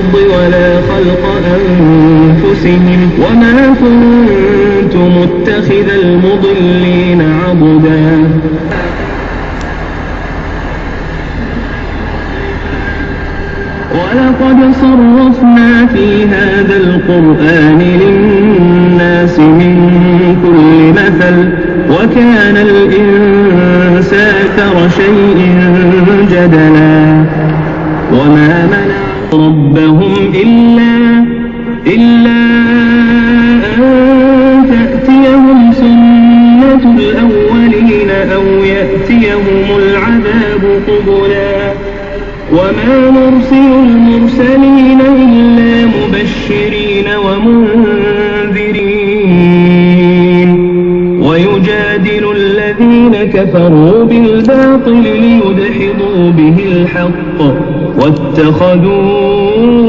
الأرض ولا خلق أنفسهم وما كنت متخذ المضلين عضدا. ولقد صرفنا في هذا القرآن للناس من كل مثل وكان الإنسان أكثر شيء جدلا. وما منع ربهم إلا أن تأتيهم سنة الأولين أو يأتيهم العذاب قبلا. وما نرسل المرسلين إلا مبشرين ومنذرين ويجادل الذين كفروا بالباطل ليدحضوا به الحق واتخذوا